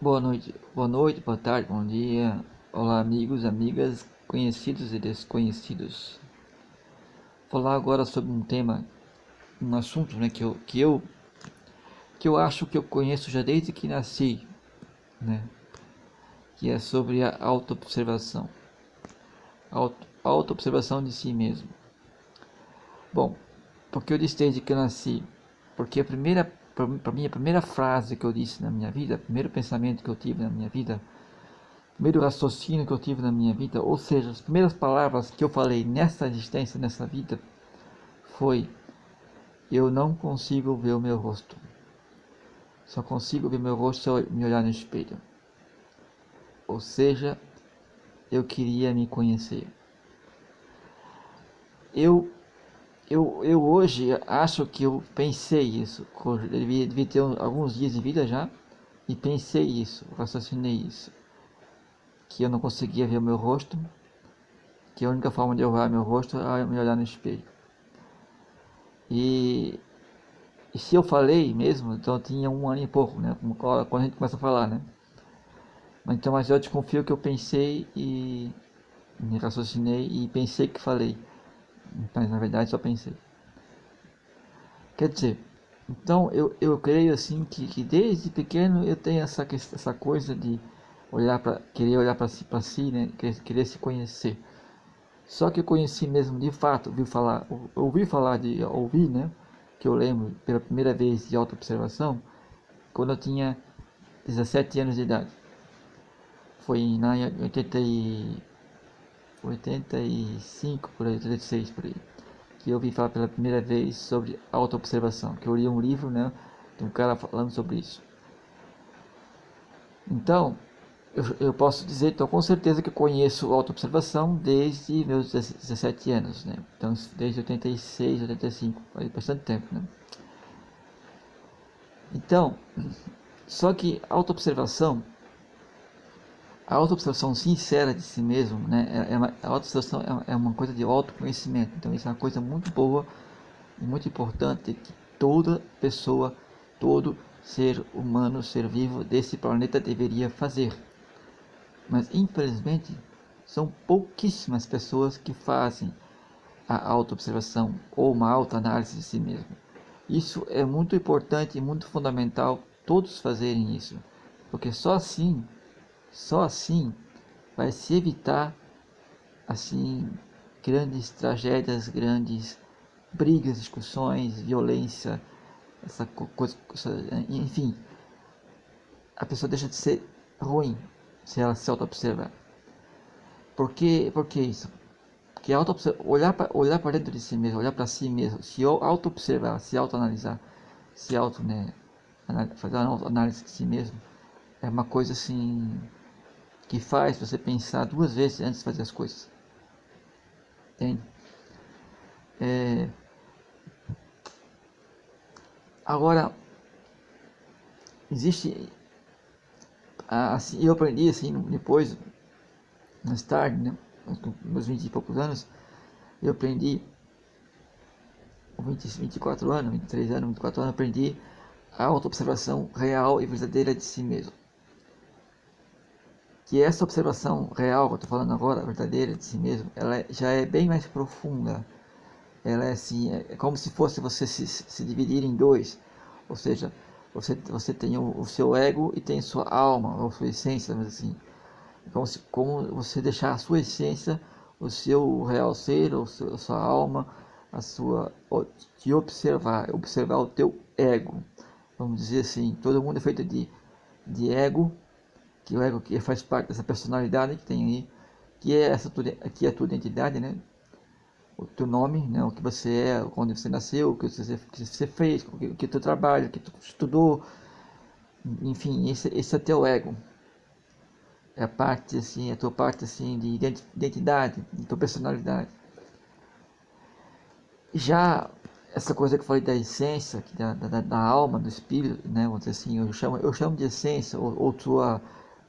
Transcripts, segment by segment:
Boa noite, boa tarde, bom dia. Olá, amigos, amigas, conhecidos e desconhecidos. Vou falar agora sobre um tema, um assunto, né, que eu acho que eu conheço já desde que nasci, né, que é sobre a autoobservação, autoobservação de si mesmo. Bom, porque eu disse desde que eu nasci, porque para mim, a primeira frase que eu disse na minha vida, o primeiro pensamento que eu tive na minha vida, primeiro raciocínio que eu tive na minha vida, ou seja, as primeiras palavras que eu falei nessa existência, nessa vida, foi: eu não consigo ver o meu rosto. Só consigo ver meu rosto se eu me olhar no espelho. Ou seja, eu queria me conhecer. Eu, eu hoje acho que eu pensei isso. Eu devia ter alguns dias de vida já. E pensei isso, raciocinei isso. Que eu não conseguia ver o meu rosto. Que a única forma de eu ver meu rosto é me olhar no espelho. E se eu falei mesmo, então eu tinha um ano e pouco, né? Quando a gente começa a falar, né? Mas eu desconfio que eu pensei e me raciocinei e pensei que falei. Mas na verdade só pensei. Quer dizer, então eu creio assim que desde pequeno eu tenho essa coisa de querer olhar para si, né? Querer se conhecer. Só que eu conheci mesmo de fato, ouvi, né? Que eu lembro pela primeira vez de autoobservação, quando eu tinha 17 anos de idade. Foi na 85, por aí, 86, por aí, que eu ouvi falar pela primeira vez sobre autoobservação, que eu li um livro, né, de um cara falando sobre isso. Então, eu posso dizer, então, com certeza que eu conheço autoobservação desde meus 17 anos, né? Então, desde 86, 85, faz bastante tempo, né? Então, só que a autoobservação sincera de si mesmo, né? A autoobservação é uma coisa de autoconhecimento. Então, isso é uma coisa muito boa e muito importante que toda pessoa, todo ser humano, ser vivo desse planeta deveria fazer. Mas, infelizmente, são pouquíssimas pessoas que fazem a autoobservação ou uma autoanálise de si mesmo. Isso é muito importante e muito fundamental todos fazerem isso, porque só assim vai se evitar assim grandes tragédias, grandes brigas, discussões, violência, coisa, enfim, a pessoa deixa de ser ruim se ela se auto-observar. Por que isso? Porque olhar para dentro de si mesmo, olhar para si mesmo, se auto-observar, se auto-analisar, se auto, né, fazer uma análise de si mesmo, é uma coisa assim que faz você pensar duas vezes antes de fazer as coisas. Entende? É, agora, existe, assim, eu aprendi assim, depois, mais tarde, né, com meus 20 e poucos anos, eu aprendi, com 24 anos, 23 anos, 24 anos, aprendi a auto-observação real e verdadeira de si mesmo. Que essa observação real que eu estou falando agora, verdadeira de si mesmo, já é bem mais profunda. Ela é assim, é como se fosse você se dividir em dois, ou seja, você tem o seu ego e tem sua alma, ou sua essência, mas assim, como você deixar a sua essência, o seu real ser, a sua alma, te observar o teu ego. Vamos dizer assim, todo mundo é feito de ego, que o ego que faz parte dessa personalidade que tem aí, que é a tua identidade, né? O teu nome, né? O que você é, onde você nasceu, o que você fez, o que tu trabalha, o que tu estudou, enfim, esse é teu ego. É a parte assim, a tua parte assim de identidade, de tua personalidade. Já essa coisa que eu falei da essência, da alma, do espírito, né? Vamos dizer assim, eu chamo de essência, ou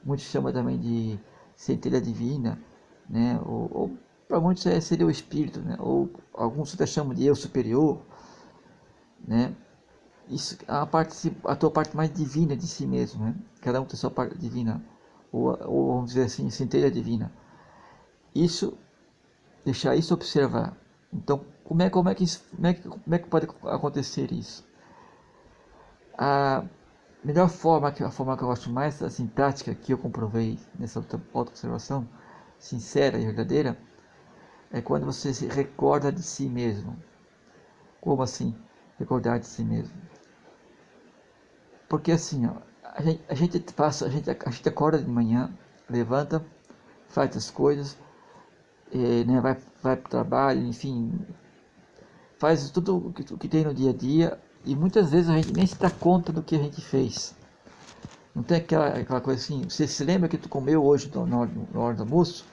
muitos chamam também de centelha divina, né? Ou para muitos seria o espírito, né? Ou alguns até chamam de eu superior, né? Isso é a tua parte mais divina de si mesmo, né? Cada um tem sua parte divina, ou vamos dizer assim, centelha divina. Isso, deixar isso observar. Então, como é que pode acontecer isso? A melhor forma, a forma que eu gosto mais, assim, prática, que eu comprovei nessa auto-observação, sincera e verdadeira, é quando você se recorda de si mesmo. Como assim, recordar de si mesmo? Porque assim, ó, a gente acorda de manhã, levanta, faz as coisas, né, vai para o trabalho, enfim, faz tudo o que tem no dia a dia, e muitas vezes a gente nem se dá conta do que a gente fez. Não tem aquela coisa assim, você se lembra que tu comeu hoje na hora do almoço?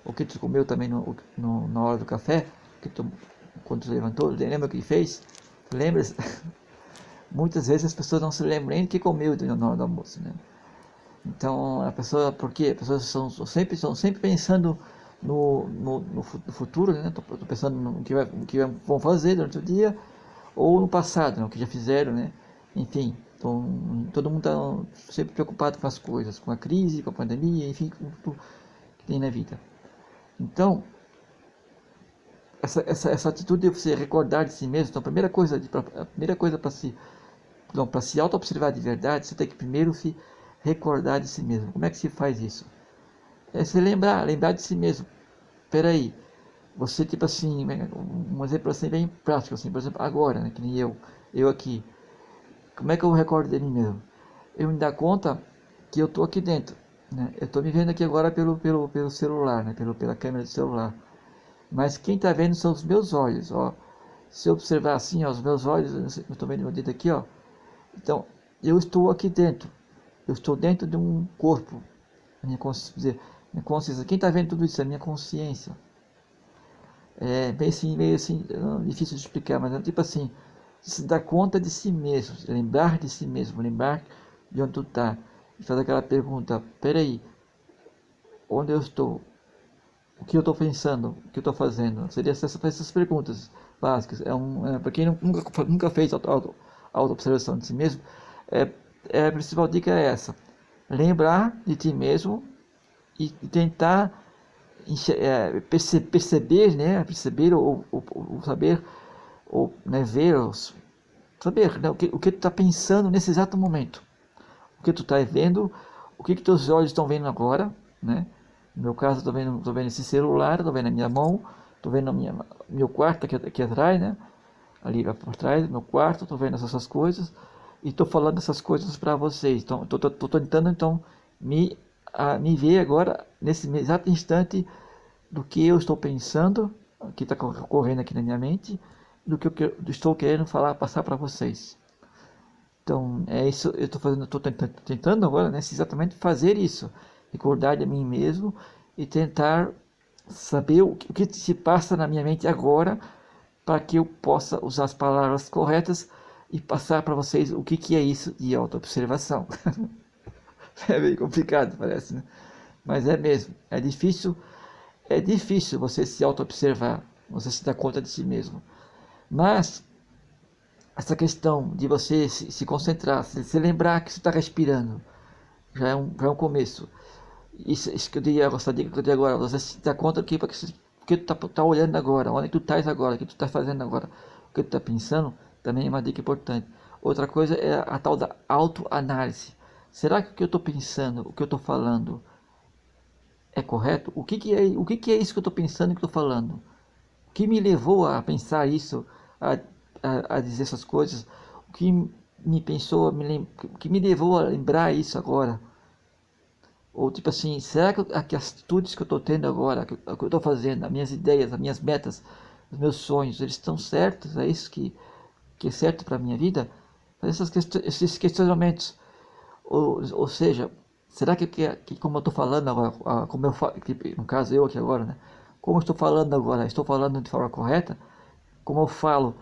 Ou que tu comeu também na hora do café? Que tu, quando tu levantou, lembra o que fez? Lembra? Muitas vezes as pessoas não se lembram nem do que comeu na hora do almoço, né? Então, a pessoa, por quê? As pessoas estão sempre pensando no futuro, né? Estou pensando no que vão fazer durante o dia, ou no passado, né? O que já fizeram, né? Enfim, então, todo mundo está sempre preocupado com as coisas, com a crise, com a pandemia, enfim, com tudo que tem na vida. Então, essa atitude de você recordar de si mesmo, então, a primeira coisa para se, então, para se auto-observar de verdade, você tem que primeiro se recordar de si mesmo. Como é que se faz isso? É se lembrar de si mesmo. Peraí, você tipo assim, um exemplo assim bem prático, assim, por exemplo, agora, né, que nem eu aqui. Como é que eu recordo de mim mesmo? Eu me dou conta que eu tô aqui dentro, né? Eu tô me vendo aqui agora pelo celular, né? Pela câmera do celular. Mas quem tá vendo são os meus olhos, ó. Se eu observar assim, ó, os meus olhos, eu tô vendo meu dedo aqui, ó. Então, eu estou aqui dentro. Eu estou dentro de um corpo. Minha consciência. Quem está vendo tudo isso é a minha consciência. É meio assim, difícil de explicar, mas é tipo assim, se dar conta de si mesmo, lembrar de si mesmo, lembrar de onde tu está. E fazer aquela pergunta, peraí, onde eu estou? O que eu estou pensando? O que eu estou fazendo? Seria essas perguntas básicas. Para quem nunca fez auto-observação de si mesmo, a principal dica é essa. Lembrar de ti mesmo e tentar perceber, né, perceber ou saber, ou né, ver, saber né, o que tu está pensando nesse exato momento, o que tu está vendo, o que teus olhos estão vendo agora, né? No meu caso, tô vendo esse celular, tô vendo a minha mão, tô vendo meu quarto aqui atrás, né? Ali por trás, meu quarto, tô vendo essas coisas e tô falando essas coisas para vocês. Então, tô tentando então me ver agora nesse exato instante do que eu estou pensando, o que está ocorrendo aqui na minha mente, do que eu estou querendo falar, passar para vocês. Então, é isso, eu estou fazendo, estou tentando agora, né, exatamente fazer isso, recordar de mim mesmo e tentar saber o que se passa na minha mente agora, para que eu possa usar as palavras corretas e passar para vocês o que é isso de autoobservação. É bem complicado, parece, né? Mas é mesmo, é difícil você se auto-observar, você se dar conta de si mesmo. Mas essa questão de você se concentrar, se lembrar que você está respirando, já é um começo. Isso que eu diria, essa dica que eu dei agora, você se dá conta que tu tá olhando agora, onde tu estás agora, o que tu está fazendo agora, o que tu está pensando, também é uma dica importante. Outra coisa é a tal da autoanálise. Será que o que eu estou pensando, o que eu estou falando é correto? O que é isso que eu estou pensando e que eu estou falando? O que me levou a pensar isso, a, a dizer essas coisas? O que me pensou, o que me levou a lembrar isso agora? Ou tipo assim, será que as atitudes que eu estou tendo agora, o que eu estou fazendo, as minhas ideias, as minhas metas, os meus sonhos, eles estão certos? É isso que é certo para a minha vida? Fazer esses questionamentos. Ou seja, será que como eu estou falando agora, como eu falo, no caso eu aqui agora, né? Como eu estou falando agora, estou falando de forma correta? Como eu falo,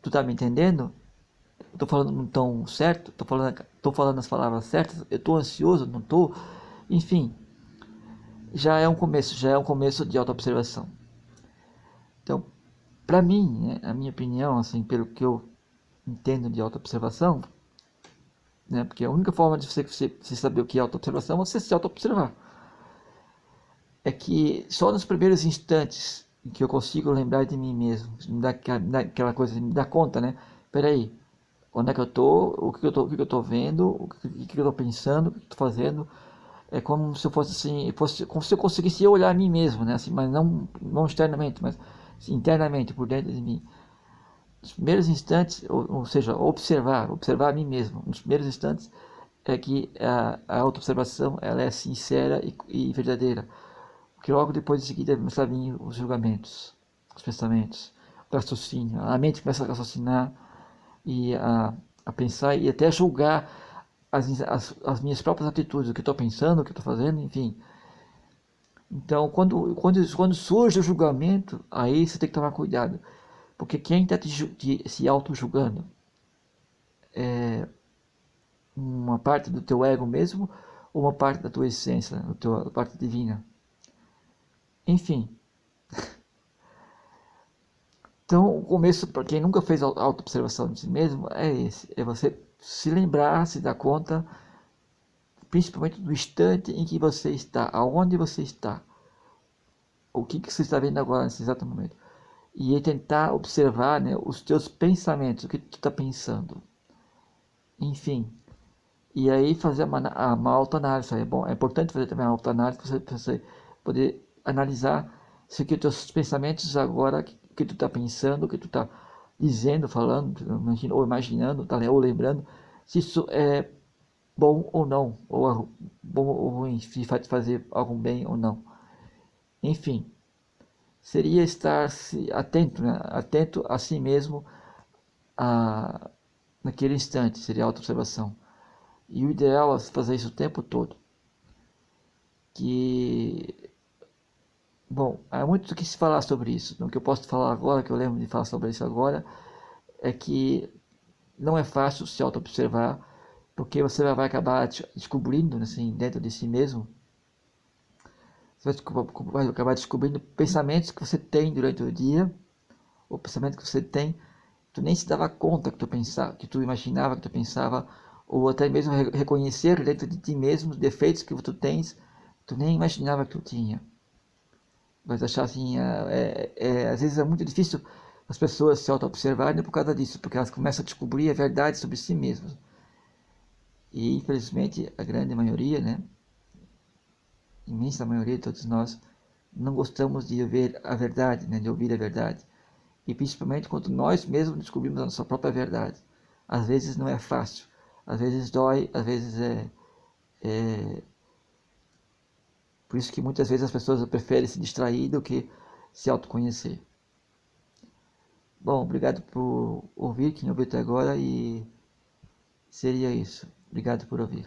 tu tá me entendendo? Estou falando no tom certo? Tô falando as palavras certas? Eu estou ansioso? Não estou? Enfim, já é um começo de autoobservação. Então, para mim, né, a minha opinião, assim, pelo que eu entendo de autoobservação, né? Porque a única forma de você saber o que é autoobservação é você se autoobservar. É que só nos primeiros instantes em que eu consigo lembrar de mim mesmo, me dá aquela coisa, me dá conta, né? Peraí, onde é que eu tô? O que eu tô vendo? O que eu tô pensando? O que eu tô fazendo? É como se eu fosse assim, como se eu conseguisse olhar a mim mesmo, né? Assim, mas não externamente, mas assim, internamente, por dentro de mim. Nos primeiros instantes, ou seja, observar a mim mesmo. Nos primeiros instantes é que a autoobservação ela é sincera e verdadeira. Porque logo depois de seguida começam a vir os julgamentos, os pensamentos, o raciocínio. A mente começa a raciocinar e a pensar e até julgar as minhas próprias atitudes, o que estou pensando, o que estou fazendo, enfim. Então, quando surge o julgamento, aí você tem que tomar cuidado. Porque quem está se auto-julgando é uma parte do teu ego mesmo ou uma parte da tua essência, a parte divina. Enfim, então o começo, para quem nunca fez auto-observação de si mesmo, é esse. É você se lembrar, se dar conta, principalmente do instante em que você está, aonde você está, o que você está vendo agora nesse exato momento. E tentar observar, né, os teus pensamentos, o que tu está pensando. Enfim, e aí fazer uma autoanálise. É bom, é importante fazer também uma autoanálise para você poder analisar se que os teus pensamentos agora, o que tu está pensando, o que tu está dizendo, falando, ou imaginando, ou lembrando, se isso é bom ou não, ou bom ou ruim, se vai te fazer algum bem ou não. Enfim, seria estar atento, né? Atento a si mesmo naquele instante, seria autoobservação. E o ideal é fazer isso o tempo todo. Que, bom, há muito o que se falar sobre isso. O que eu posso falar agora, que eu lembro de falar sobre isso agora, é que não é fácil se auto-observar, porque você vai acabar descobrindo, assim, dentro de si mesmo, você vai acabar descobrindo pensamentos que você tem durante o dia, ou pensamentos que você tem, tu nem se dava conta que tu pensava, que tu imaginava que tu pensava, ou até mesmo reconhecer dentro de ti mesmo os defeitos que tu tens, tu nem imaginava que tu tinha. Mas achar assim, às vezes é muito difícil as pessoas se auto-observarem por causa disso, porque elas começam a descobrir a verdade sobre si mesmas. E infelizmente a grande maioria, né, imensa maioria de todos nós, não gostamos de ver a verdade, né, de ouvir a verdade. E principalmente quando nós mesmos descobrimos a nossa própria verdade. Às vezes não é fácil, às vezes dói, às vezes é... Por isso que muitas vezes as pessoas preferem se distrair do que se autoconhecer. Bom, obrigado por ouvir, quem ouviu até agora, e seria isso. Obrigado por ouvir.